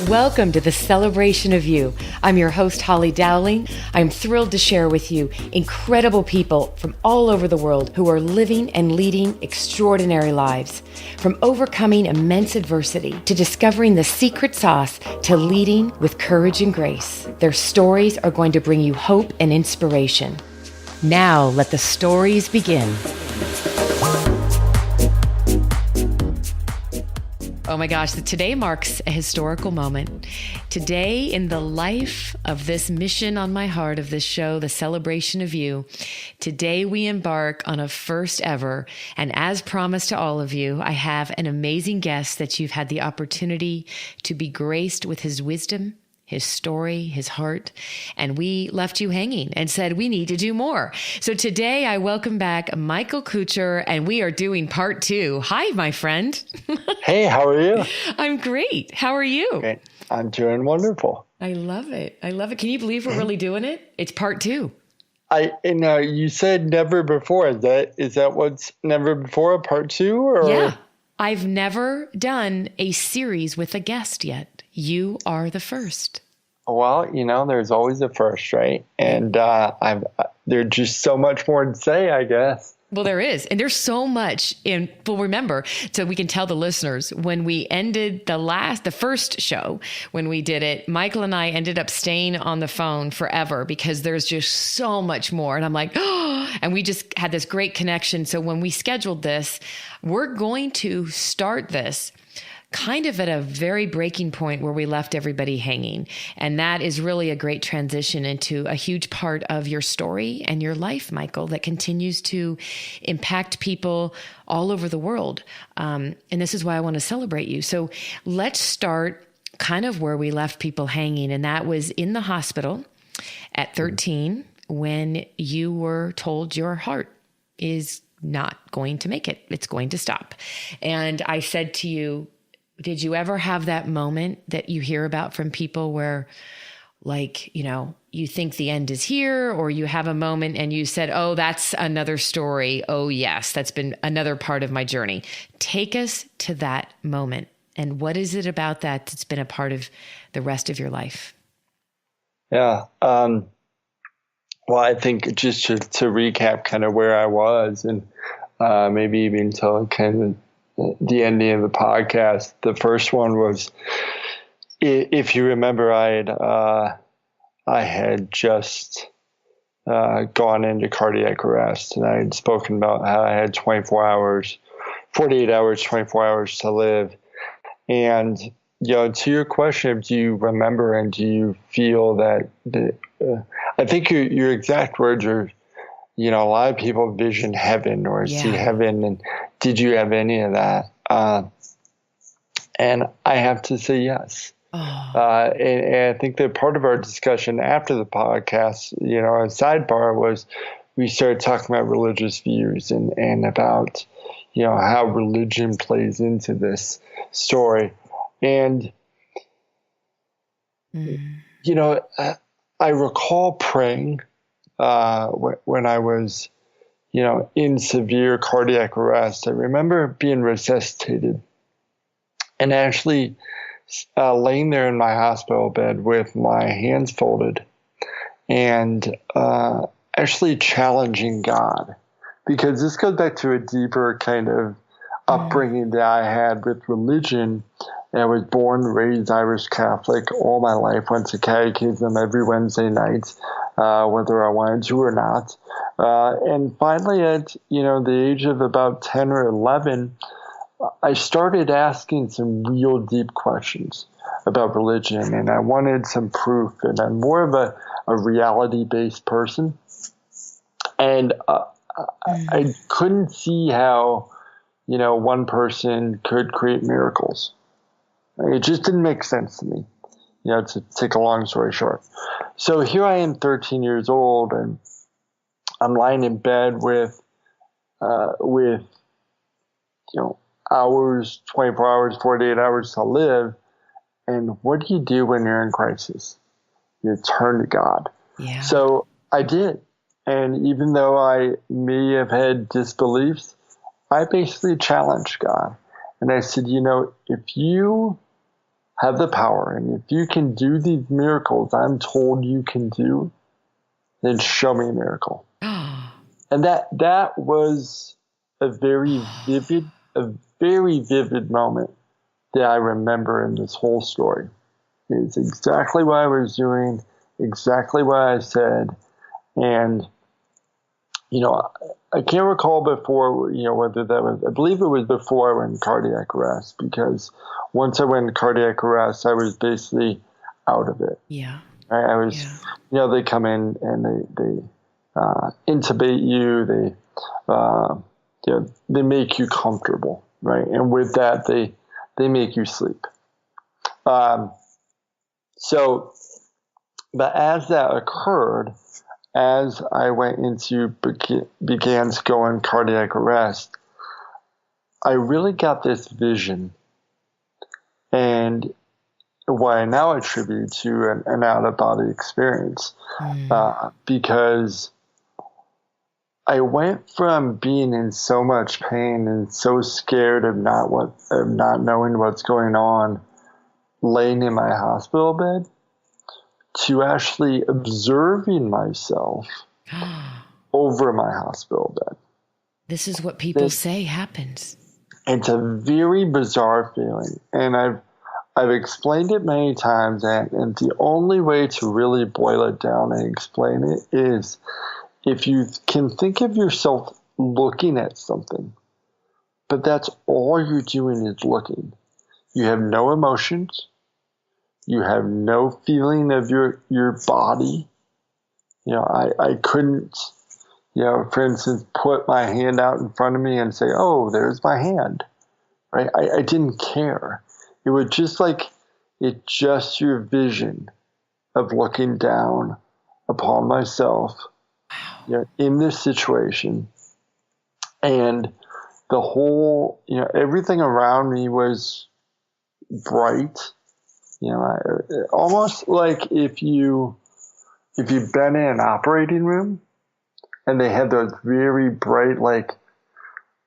Welcome to the Celebration of You. I'm your host, Holly Dowling. I'm thrilled to share with you incredible people from all over the world who are living and leading extraordinary lives. From overcoming immense adversity to discovering the secret sauce to leading with courage and grace. Their stories are going to bring you hope and inspiration. Now, let the stories begin. Oh my gosh, today marks a historical moment. Today, in the life of this mission on my heart of this show, The Celebration of You, today we embark on a first ever, and as promised to all of you, I have an amazing guest that you've had the opportunity to be graced with his wisdom, his story, his heart, and we left you hanging and said, we need to do more. So today I welcome back Michael Kutcher, and we are doing part 2. Hi, my friend. Hey, how are you? I'm great. How are you? Great. I'm doing wonderful. I love it. I love it. Can you believe we're really doing it? It's part 2. You said never before. Is that what's never before, a part 2? Or? Yeah. I've never done a series with a guest yet. You are the first. Well, there's always a first, right? And there's just so much more to say, I guess. Well, there is. And there's so much remember, so we can tell the listeners, when we ended the first show, when we did it, Michael and I ended up staying on the phone forever because there's just so much more. And I'm like, oh, and we just had this great connection. So when we scheduled this, we're going to start this kind of at a very breaking point where we left everybody hanging. And that is really a great transition into a huge part of your story and your life, Michael, that continues to impact people all over the world. And this is why I want to celebrate you. So let's start kind of where we left people hanging. And that was in the hospital at 13 when you were told your heart is not going to make it. It's going to stop. And I said to you, did you ever have that moment that you hear about from people where, like, you think the end is here, or you have a moment and you said, oh, that's another story. Oh, yes, that's been another part of my journey. Take us to that moment. And what is it about that that's been a part of the rest of your life? Yeah. Well, I think just to recap kind of where I was and maybe even till kind of the ending of the podcast. The first one was, if you remember, I had just gone into cardiac arrest, and I had spoken about how I had 48 hours, 24 hours to live. And, to your question, do you remember and do you feel that, I think your exact words are, a lot of people vision heaven or see heaven. And did you have any of that? And I have to say yes. Oh. And I think that part of our discussion after the podcast, a sidebar was we started talking about religious views and about, how religion plays into this story. And, I recall praying when I was, in severe cardiac arrest. I remember being resuscitated and actually laying there in my hospital bed with my hands folded and actually challenging God, because this goes back to a deeper kind of upbringing that I had with religion. I was born, raised Irish Catholic all my life, went to catechism every Wednesday night, whether I wanted to or not. And finally at, the age of about 10 or 11, I started asking some real deep questions about religion, and I wanted some proof, and I'm more of a reality-based person. And I couldn't see how, one person could create miracles. It just didn't make sense to me, to take a long story short. So here I am, 13 years old, and I'm lying in bed with hours, 24 hours, 48 hours to live. And what do you do when you're in crisis? You turn to God. Yeah. So I did. And even though I may have had disbeliefs, I basically challenged God. And I said, if you have the power. And if you can do these miracles I'm told you can do, then show me a miracle. And that was a very vivid moment that I remember in this whole story. It's exactly what I was doing, exactly what I said. And, I can't recall before, whether that was, I believe it was before I went in cardiac arrest, because once I went in cardiac arrest, I was basically out of it. Yeah. Right? I was, they come in and they intubate you, they make you comfortable, right? And with that, they make you sleep. So, but as that occurred, as I went into began to go in cardiac arrest, I really got this vision, and what I now attribute to an out-of-body experience, because I went from being in so much pain and so scared of not knowing what's going on, laying in my hospital bed, to actually observing myself over my hospital bed. This is what people say happens. It's a very bizarre feeling, and I've explained it many times, and the only way to really boil it down and explain it is if you can think of yourself looking at something, but that's all you're doing is looking. You have no emotions. You have no feeling of your body. I couldn't, for instance, put my hand out in front of me and say, oh, there's my hand, right? I didn't care. It was just just your vision of looking down upon myself, in this situation. And the whole, everything around me was bright. Almost like if you've been in an operating room and they had those very bright,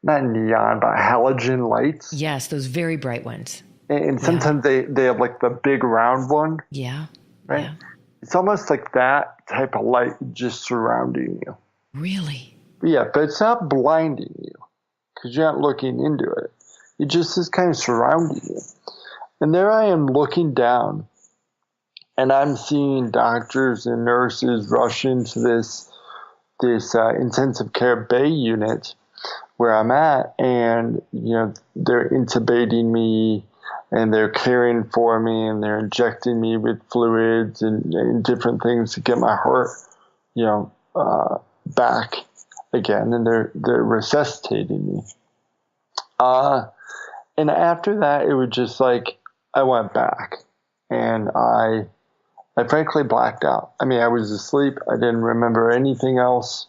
not neon, but halogen lights. Yes, those very bright ones. And sometimes they have the big round one. Yeah. Right? Yeah. It's almost like that type of light just surrounding you. Really? Yeah, but it's not blinding you because you're not looking into it. It just is kind of surrounding you. And there I am looking down, and I'm seeing doctors and nurses rush into this intensive care bay unit where I'm at, and they're intubating me, and they're caring for me, and they're injecting me with fluids and different things to get my heart, back again, and they're resuscitating me. And after that, it was just I went back, and I frankly blacked out. I mean, I was asleep. I didn't remember anything else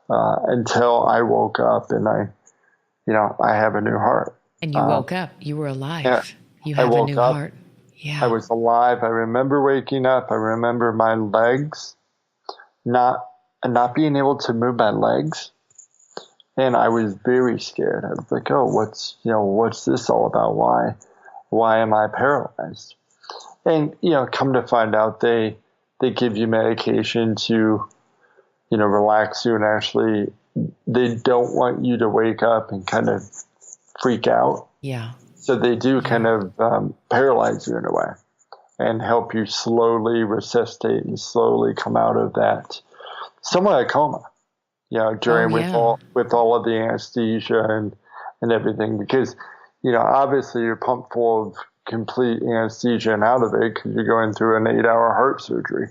until I woke up, and I have a new heart. And you woke up. You were alive. Yeah, you have a new heart. Yeah. I was alive. I remember waking up. I remember my legs not being able to move my legs. And I was very scared. I was like, oh, what's this all about? Why am I paralyzed? And, come to find out they give you medication to, relax you, and actually they don't want you to wake up and kind of freak out. Yeah. So they do kind of paralyze you in a way and help you slowly resuscitate and slowly come out of that somewhat a coma. With all of the anesthesia and everything, because, obviously you're pumped full of complete anesthesia and out of it because you're going through an 8-hour heart surgery.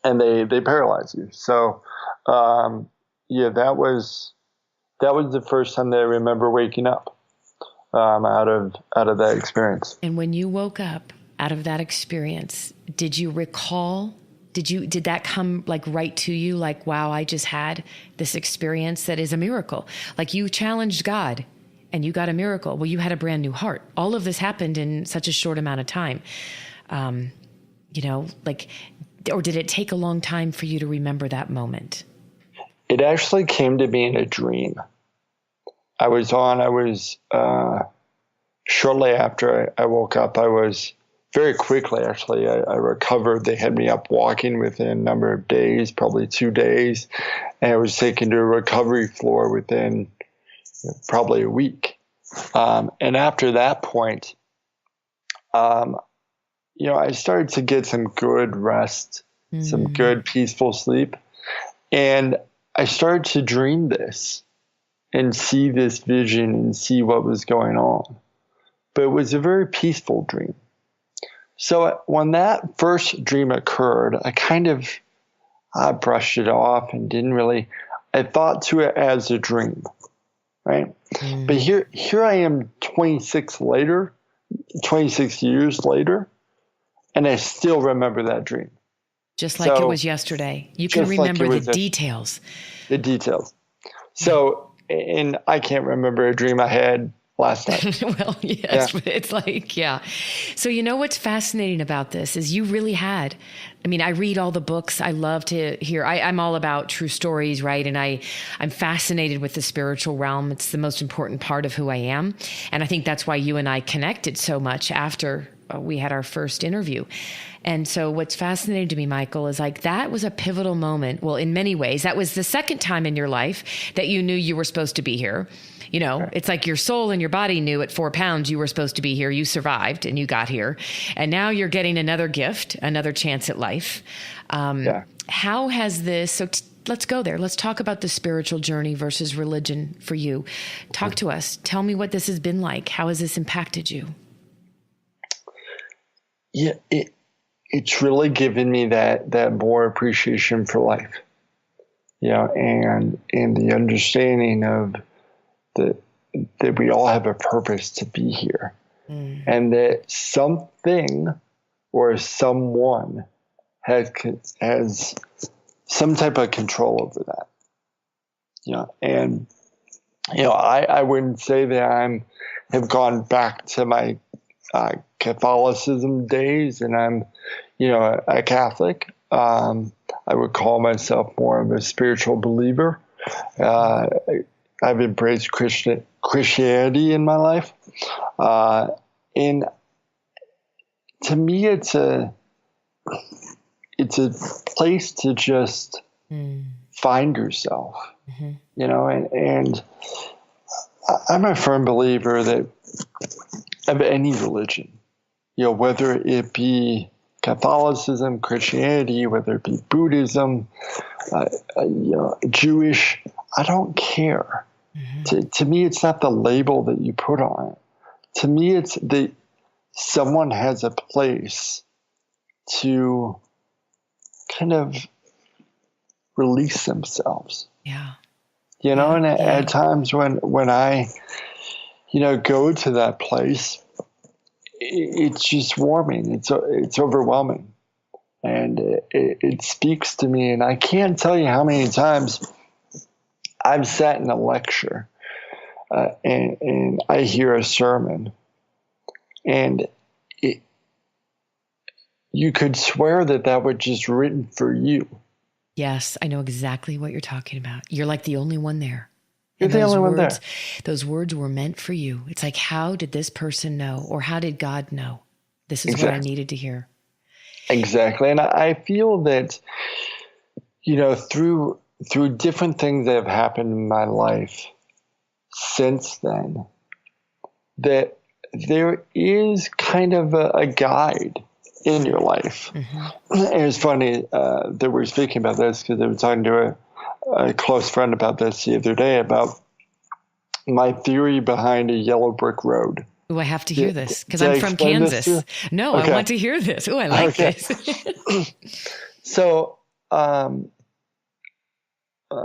And they paralyze you. So, that was the first time that I remember waking up, out of that experience. And when you woke up out of that experience, did you recall? Did that come right to you? Wow, I just had this experience that is a miracle. You challenged God and you got a miracle. Well, you had a brand new heart. All of this happened in such a short amount of time. Or did it take a long time for you to remember that moment? It actually came to me in a dream. I was shortly after I woke up, I was very quickly, actually, I recovered. They had me up walking within a number of days, probably 2 days, and I was taken to a recovery floor within probably a week. And after that point, um, I started to get some good rest, some good peaceful sleep. And I started to dream this and see this vision and see what was going on. But it was a very peaceful dream. So when that first dream occurred, I brushed it off and I thought to it as a dream, right? But here I am 26 years later, and I still remember that dream. Just like it was yesterday. You can remember the details. The details. So, and I can't remember a dream I had last night. Well, yes, but it's like, yeah. So what's fascinating about this is you really had, I read all the books. I love to hear, I'm all about true stories, right? And I'm fascinated with the spiritual realm. It's the most important part of who I am. And I think that's why you and I connected so much after we had our first interview. And so what's fascinating to me, Michael, is like that was a pivotal moment. Well, in many ways, that was the second time in your life that you knew you were supposed to be here. It's like your soul and your body knew at 4 pounds you were supposed to be here. You survived and you got here. And now you're getting another gift, another chance at life. How has this, let's go there. Let's talk about the spiritual journey versus religion for you. Talk to us. Tell me what this has been like. How has this impacted you? Yeah, it's really given me that more appreciation for life, and the understanding of that we all have a purpose to be here, and that something or someone has some type of control over that. And I wouldn't say that I have gone back to my Catholicism days, and I'm, a Catholic. I would call myself more of a spiritual believer. I've embraced Christianity in my life, and to me, it's a place to just find yourself, and I'm a firm believer that of any religion, whether it be Catholicism, Christianity, whether it be Buddhism, Jewish, I don't care. To me, it's not the label that you put on it. To me, it's that someone has a place to kind of release themselves. Yeah. And at times when I go to that place, it's just warming. It's overwhelming, and it speaks to me. And I can't tell you how many times I've sat in a lecture and I hear a sermon, and you could swear that was just written for you. Yes, I know exactly what you're talking about. You're like the only one there. You're the only one there. Those words were meant for you. It's like, how did this person know? Or how did God know? This is what I needed to hear. Exactly. And I feel that, through different things that have happened in my life since then, that there is kind of a guide in your life. And it's funny that we're speaking about this because I was talking to a close friend about this the other day about my theory behind a yellow brick road. Oh, I have to hear this because I'm from Kansas. No, okay. I want to hear this. Oh, I like this. So,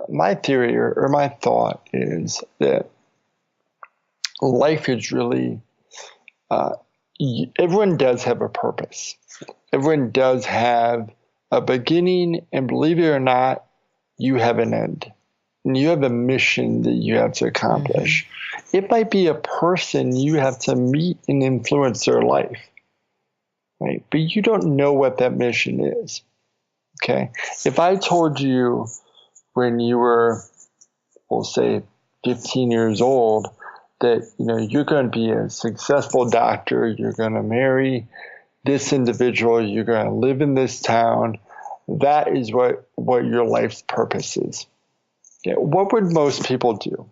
my theory or my thought is that life is really, everyone does have a purpose. Everyone does have a beginning, and believe it or not, you have an end. And you have a mission that you have to accomplish. It might be a person you have to meet and influence their life, right? But you don't know what that mission is, okay? If I told you when you were, we'll say, 15 years old, that, you're going to be a successful doctor, you're going to marry this individual, you're going to live in this town. That is what your life's purpose is. Yeah, what would most people do?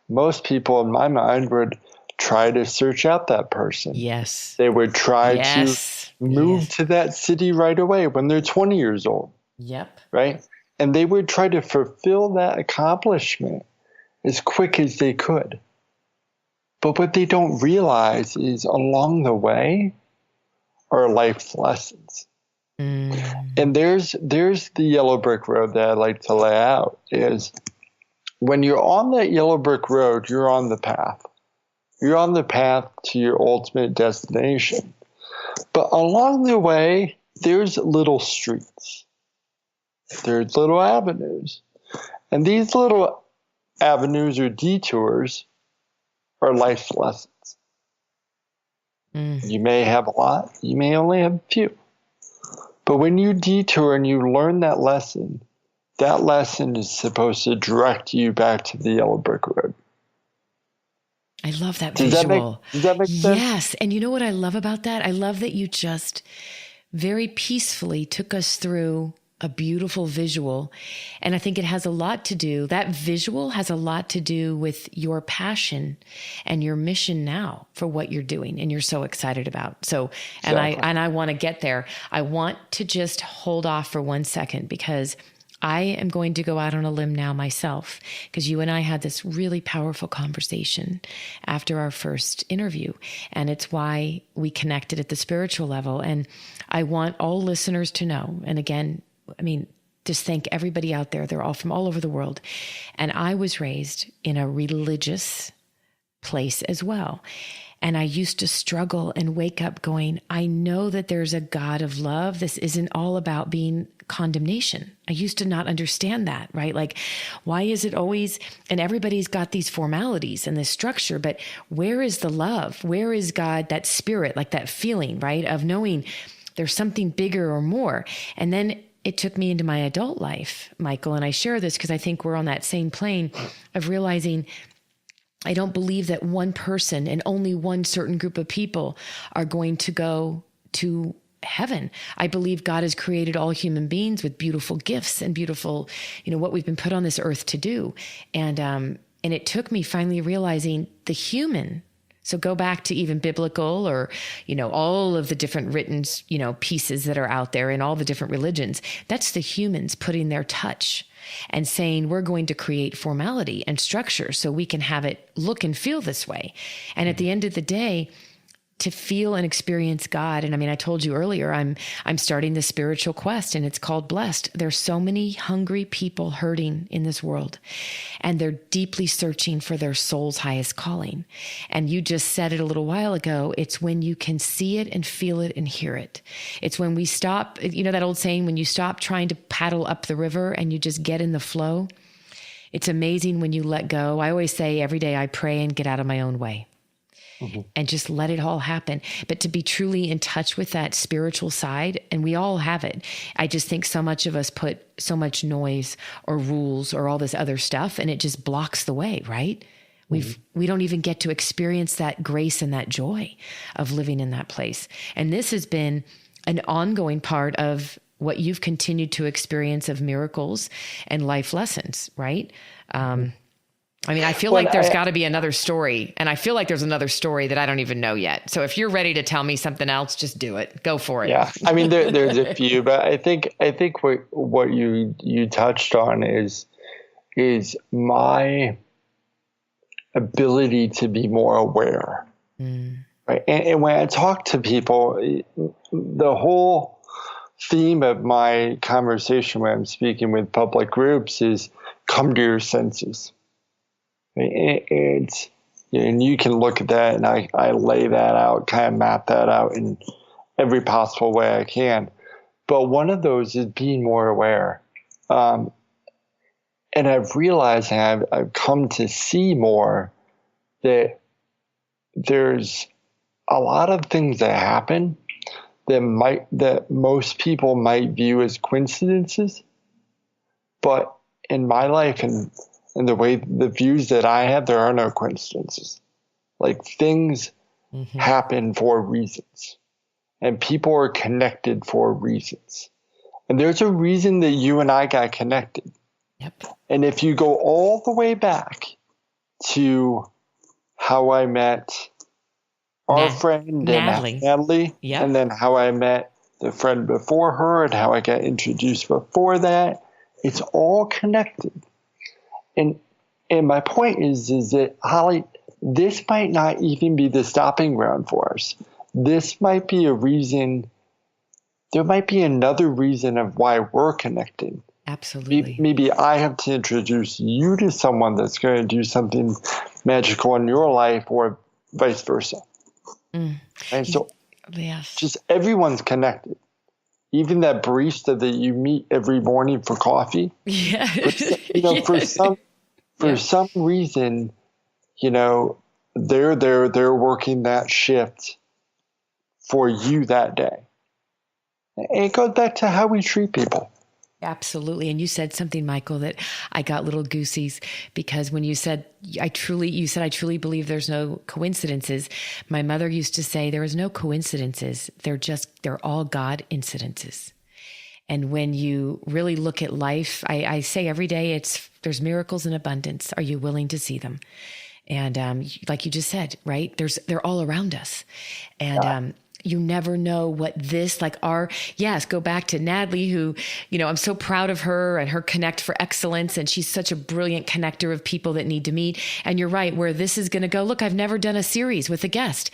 Most people, in my mind, would try to search out that person. Yes. They would try Yes. to move Yes. to that city right away when they're 20 years old. Yep. Right? And they would try to fulfill that accomplishment as quick as they could. But what they don't realize is along the way are life's lessons. And there's the yellow brick road that I like to lay out is when you're on that yellow brick road, you're on the path. You're on the path to your ultimate destination. But along the way, there's little streets. There's little avenues. And these little avenues or detours are life's lessons. You may have a lot, you may only have a few. But when you detour and you learn that lesson is supposed to direct you back to the yellow brick road. I love that visual. Does that make sense? Yes. And you know what I love about that? I love that you just very peacefully took us through a beautiful visual. And I think it has a lot to do, that visual has a lot to do with your passion and your mission now for what you're doing and you're so excited about. So, and I want to get there. I want to just hold off for 1 second because I am going to go out on a limb now myself, because you and I had this really powerful conversation after our first interview, and it's why we connected at the spiritual level. And I want all listeners to know, and again, I mean, just thank everybody out there. They're all from all over the world. And I was raised in a religious place as well. And I used to struggle and wake up going, I know that there's a God of love. This isn't all about being condemnation. I used to not understand that, right? Like, why is it always, and everybody's got these formalities and this structure, but where is the love? Where is God, that spirit, like that feeling, right? Of knowing there's something bigger or more. And then it took me into my adult life, Michael, and I share this because I think we're on that same plane of realizing I don't believe that one person and only one certain group of people are going to go to heaven. I believe God has created all human beings with beautiful gifts and beautiful, what we've been put on this earth to do. And it took me finally realizing the human. So go back to even biblical or, all of the different written, pieces that are out there in all the different religions. That's the humans putting their touch and saying, we're going to create formality and structure so we can have it look and feel this way. And at the end of the day, to feel and experience God. And I mean, I told you earlier, I'm starting the spiritual quest and it's called Blessed. There's so many hungry people hurting in this world and they're deeply searching for their soul's highest calling. And you just said it a little while ago. It's when you can see it and feel it and hear it. It's when we stop, that old saying, when you stop trying to paddle up the river and you just get in the flow. It's amazing when you let go. I always say every day I pray and get out of my own way. And just let it all happen. But to be truly in touch with that spiritual side, and we all have it. I just think so much of us put so much noise or rules or all this other stuff, and it just blocks the way, right? We don't even get to experience that grace and that joy of living in that place. And this has been an ongoing part of what you've continued to experience of miracles and life lessons, right? I feel like there's got to be another story, and I feel like there's another story that I don't even know yet. So if you're ready to tell me something else, just do it. Go for it. Yeah, there's a few, but I think what you touched on is my ability to be more aware, right? And when I talk to people, the whole theme of my conversation when I'm speaking with public groups is come to your senses. And you can look at that, and I lay that out, kind of map that out in every possible way I can. But one of those is being more aware. And I've realized, and I've come to see more, that there's a lot of things that happen that most people might view as coincidences. But in my life and and the views that I have, there are no coincidences. Like things happen for reasons, and people are connected for reasons. And there's a reason that you and I got connected. Yep. And if you go all the way back to how I met our friend Natalie, yep. and then how I met the friend before her and how I got introduced before that, it's all connected. And my point is that, Holly, this might not even be the stopping ground for us. This might be a reason. There might be another reason of why we're connected. Absolutely. Maybe I have to introduce you to someone that's going to do something magical in your life, or vice versa. And so just everyone's connected. Even that barista that you meet every morning for coffee. Yeah. For some reason, they're working that shift for you that day. And it goes back to how we treat people. Absolutely. And you said something, Michael, that I got little goosies, because when you said, I truly believe there's no coincidences. My mother used to say there is no coincidences. They're all God incidences. And when you really look at life, I say every day there's miracles in abundance. Are you willing to see them? And like you just said, right? They're all around us. And you never know what go back to Natalie, who, I'm so proud of her and her Connect for Excellence. And she's such a brilliant connector of people that need to meet. And you're right, where this is going to go. Look, I've never done a series with a guest.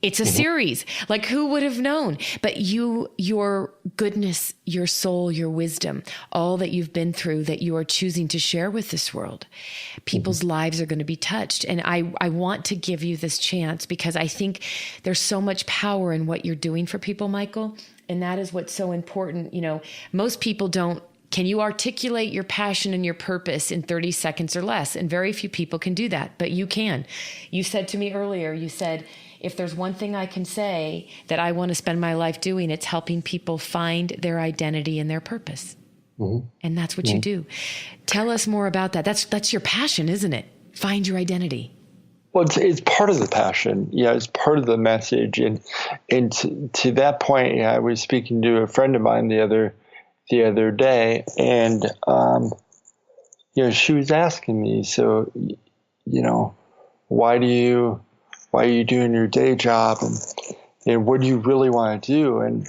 It's a series. Like, who would have known? But your goodness, your soul, your wisdom, all that you've been through, that you are choosing to share with this world, people's lives are going to be touched. And I want to give you this chance, because I think there's so much power in what you're doing for people, Michael. And that is what's so important. Most people don't. Can you articulate your passion and your purpose in 30 seconds or less? And very few people can do that, but you can. You said to me earlier, if there's one thing I can say that I want to spend my life doing, it's helping people find their identity and their purpose. And that's what you do. Tell us more about that. That's your passion, isn't it? Find your identity. Well, it's part of the passion. Yeah, it's part of the message. And to that point, I was speaking to a friend of mine the other day, and she was asking me, so why are you doing your day job, and what do you really want to do? And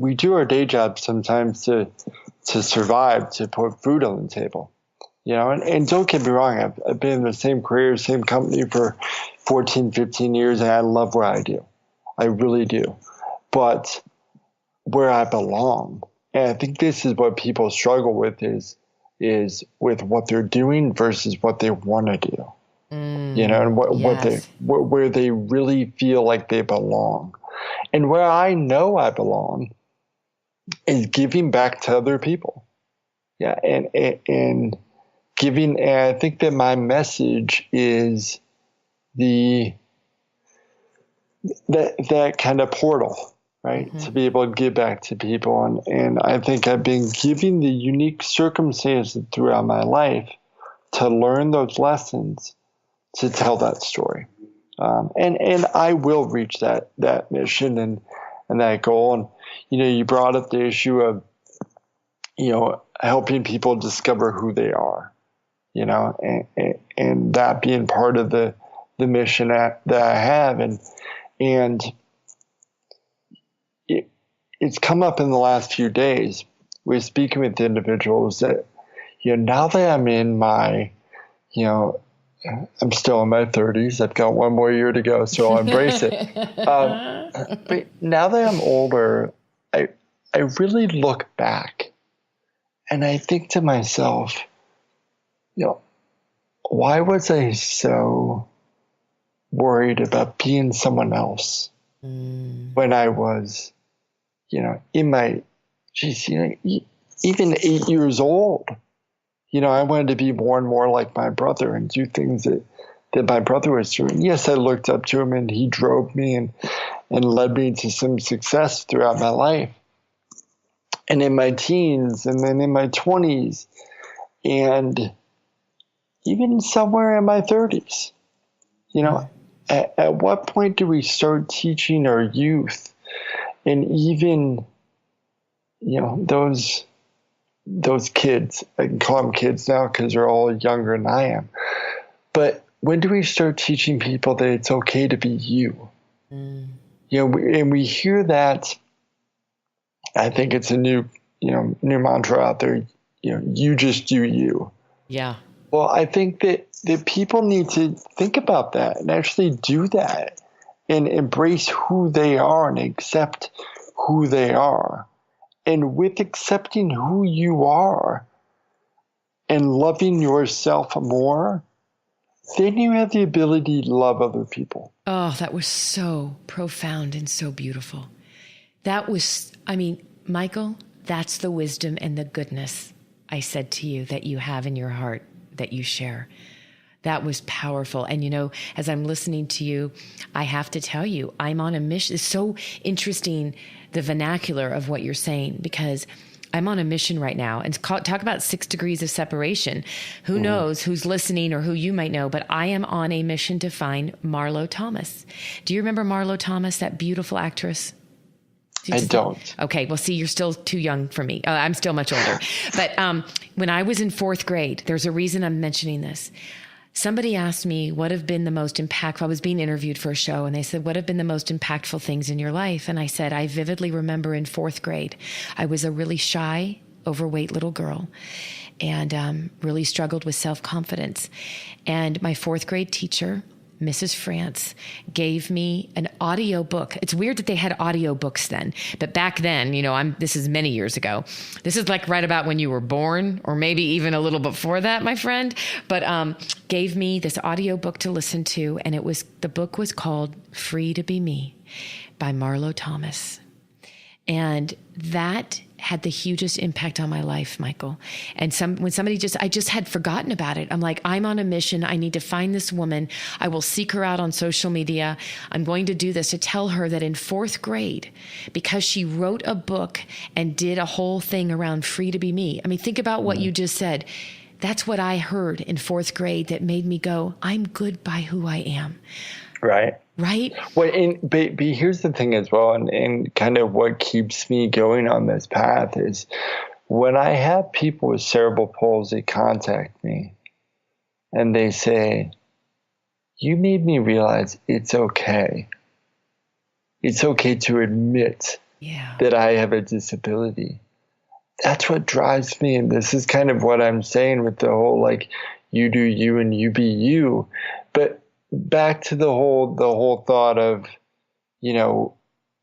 we do our day job sometimes to survive, to put food on the table, and don't get me wrong, I've been in the same career, same company for 14, 15 years, and I love what I do. I really do. But where I belong, and I think this is what people struggle with, is with what they're doing versus what they want to do. And where they really feel like they belong. And where I know I belong is giving back to other people. Yeah. And giving, and I think that my message is that kind of portal, right? To be able to give back to people. And I think I've been given the unique circumstances throughout my life to learn those lessons, to tell that story. And I will reach that mission and that goal. And, you brought up the issue of, helping people discover who they are, and that being part of the mission that I have. And it's come up in the last few days. We're speaking with individuals that, now that I'm in my, I'm still in my 30s. I've got one more year to go, so I'll embrace it. But now that I'm older, I really look back and I think to myself, why was I so worried about being someone else when I was, in my, even 8 years old? I wanted to be more and more like my brother and do things that my brother was doing. Yes, I looked up to him, and he drove me and led me to some success throughout my life. And in my teens, and then in my 20s. And even somewhere in my 30s. You know, at what point do we start teaching our youth, and even, those kids, I can call them kids now because they're all younger than I am, but when do we start teaching people that it's okay to be you? And we hear that. I think it's a new mantra out there. You just do you. Yeah. Well, I think that people need to think about that and actually do that and embrace who they are and accept who they are. And with accepting who you are and loving yourself more, then you have the ability to love other people. Oh, that was so profound and so beautiful. That was, Michael, that's the wisdom and the goodness I said to you that you have in your heart that you share. That was powerful. And, as I'm listening to you, I have to tell you, I'm on a mission. It's so interesting, the vernacular of what you're saying, because I'm on a mission right now. And talk about 6 degrees of separation. Who knows who's listening or who you might know, but I am on a mission to find Marlo Thomas. Do you remember Marlo Thomas, that beautiful actress? I don't. Okay. Well, see, you're still too young for me. I'm still much older. But when I was in 4th grade, there's a reason I'm mentioning this. Somebody asked me what have been the most impactful. I was being interviewed for a show, and they said, what have been the most impactful things in your life? And I said, I vividly remember in 4th grade, I was a really shy, overweight little girl and really struggled with self-confidence. And my 4th grade teacher, Mrs. France, gave me an audio book. It's weird that they had audio books then, but back then, this is many years ago. This is like right about when you were born, or maybe even a little before that, my friend, but gave me this audio book to listen to. And the book was called Free to Be Me by Marlo Thomas. And that had the hugest impact on my life, Michael. And when somebody I just had forgotten about it. I'm like, I'm on a mission. I need to find this woman. I will seek her out on social media. I'm going to do this to tell her that in 4th grade, because she wrote a book and did a whole thing around free to be me. Think about what you just said. That's what I heard in 4th grade that made me go, I'm good by who I am. Right. Right? Well, but here's the thing as well, and kind of what keeps me going on this path is when I have people with cerebral palsy contact me and they say, you made me realize it's okay. It's okay to admit that I have a disability. That's what drives me. And this is kind of what I'm saying with the whole, you do you and you be you. But back to the whole thought of,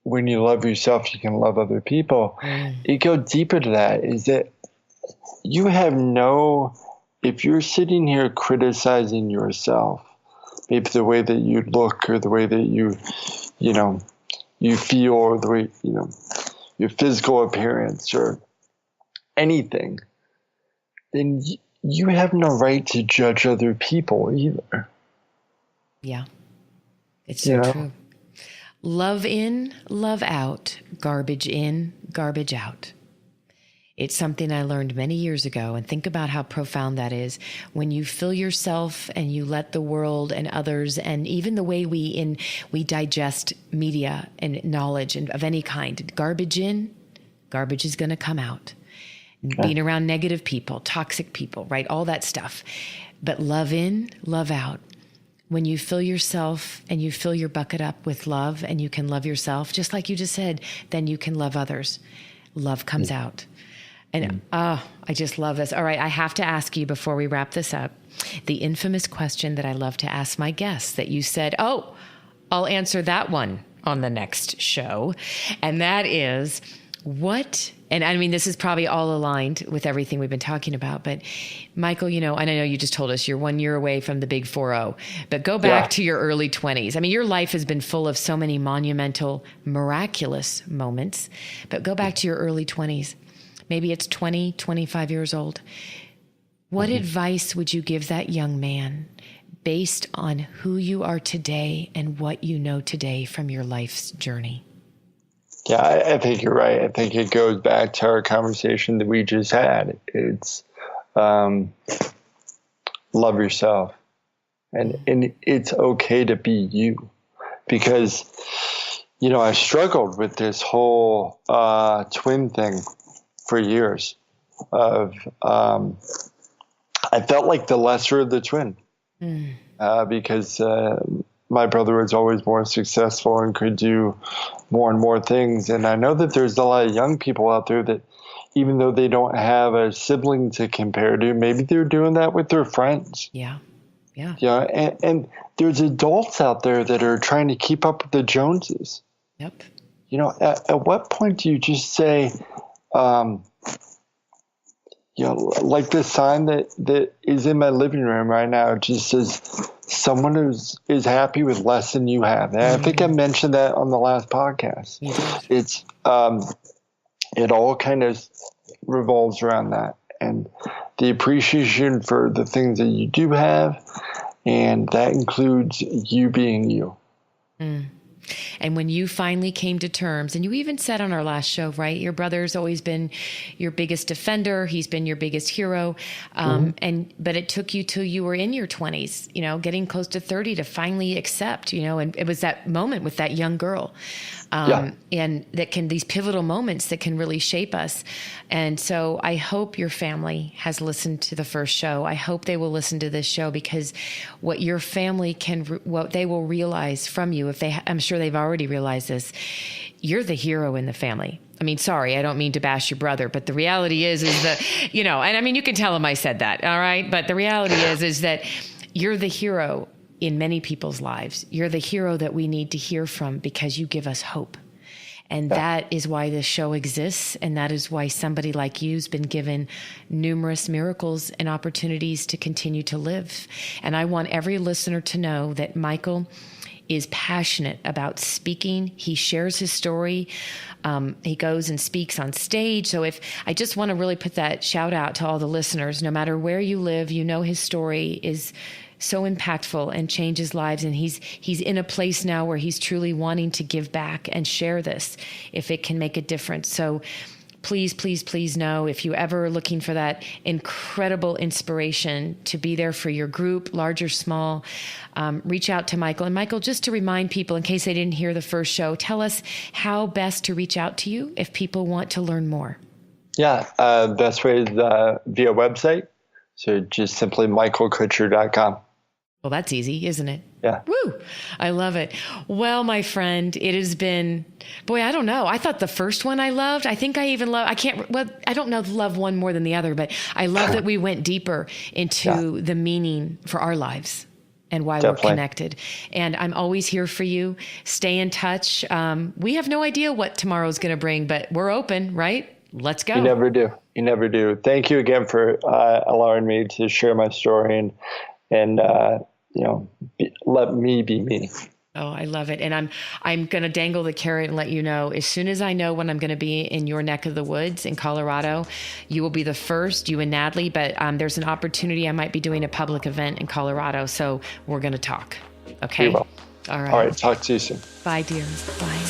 when you love yourself, you can love other people. It goes deeper to that, is that you have if you're sitting here criticizing yourself, maybe the way that you look or the way that you feel or the way, your physical appearance or anything, then you have no right to judge other people either. Yeah, it's so true. Love in, love out, garbage in, garbage out. It's something I learned many years ago, and think about how profound that is. When you fill yourself and you let the world and others, and even the way we digest media and knowledge and of any kind, garbage in, garbage is going to come out. Being around negative people, toxic people, right? All that stuff. But love in, love out. When you fill yourself and you fill your bucket up with love and you can love yourself, just like you just said, then you can love others. Love comes out. And I just love this. All right, I have to ask you before we wrap this up, the infamous question that I love to ask my guests that you said, I'll answer that one on the next show. And that is this is probably all aligned with everything we've been talking about, but Michael, and I know you just told us you're 1 year away from the big 4-0, but go back to your early 20s. Your life has been full of so many monumental, miraculous moments, but go back to your early 20s. Maybe it's 20, 25 years old. What advice would you give that young man based on who you are today and what you know today from your life's journey? Yeah, I think you're right. I think it goes back to our conversation that we just had. It's love love yourself. And it's okay to be you, because, I struggled with this whole twin thing for years of, I felt like the lesser of the twin because my brother was always more successful and could do more and more things. And I know that there's a lot of young people out there that, even though they don't have a sibling to compare to, maybe they're doing that with their friends. Yeah. And there's adults out there that are trying to keep up with the Joneses. Yep. At what point do you just say, like the sign that is in my living room right now, it just says someone is happy with less than you have. And I think I mentioned that on the last podcast. It's it all kind of revolves around that, and the appreciation for the things that you do have, and that includes you being you. And when you finally came to terms, and you even said on our last show, right, your brother's always been your biggest defender. He's been your biggest hero. But it took you till you were in your 20s, getting close to 30 to finally accept, and it was that moment with that young girl. And these pivotal moments that can really shape us. And so I hope your family has listened to the first show. I hope they will listen to this show, because what your family what they will realize from you, I'm sure they've already realized this, you're the hero in the family. I mean, sorry, I don't mean to bash your brother, but the reality is that, and I mean, you can tell him I said that. All right. But the reality is that you're the hero in many people's lives. You're the hero that we need to hear from, because you give us hope. And that is why this show exists. And that is why somebody like you's been given numerous miracles and opportunities to continue to live. And I want every listener to know that Michael is passionate about speaking. He shares his story. He goes and speaks on stage. So I just want to really put that shout out to all the listeners, no matter where you live, his story is so impactful and changes lives. And he's in a place now where he's truly wanting to give back and share this if it can make a difference. So please, please, please know, if you ever are looking for that incredible inspiration to be there for your group, large or small, reach out to Michael. And Michael, just to remind people, in case they didn't hear the first show, tell us how best to reach out to you if people want to learn more. Yeah, best way is via website. So just simply michaelkutcher.com. Well, that's easy, isn't it? Yeah. Woo! I love it. Well, my friend, it has been, I don't know. I thought the first one I loved. I think I even love, I don't know, love one more than the other, but I love that we went deeper into the meaning for our lives and why we're connected. And I'm always here for you. Stay in touch. We have no idea what tomorrow's going to bring, but we're open, right? Let's go. You never do. Thank you again for allowing me to share my story and let me be me. Oh, I love it. And I'm going to dangle the carrot and let you know, as soon as I know when I'm going to be in your neck of the woods in Colorado, you will be the first, you and Natalie, but there's an opportunity. I might be doing a public event in Colorado. So we're going to talk. Okay. We will. All right. All right. Talk to you soon. Bye, dear. Bye.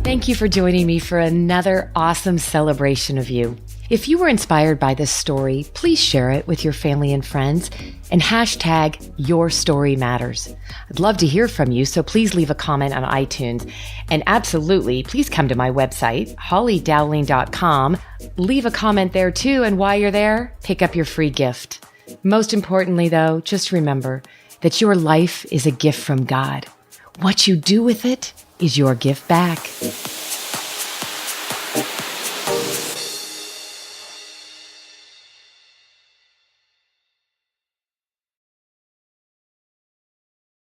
Thank you for joining me for another awesome celebration of you. If you were inspired by this story, please share it with your family and friends and hashtag Your Story Matters. I'd love to hear from you, so please leave a comment on iTunes. And absolutely, please come to my website, hollydowling.com. Leave a comment there too, and while you're there, pick up your free gift. Most importantly though, just remember that your life is a gift from God. What you do with it is your gift back.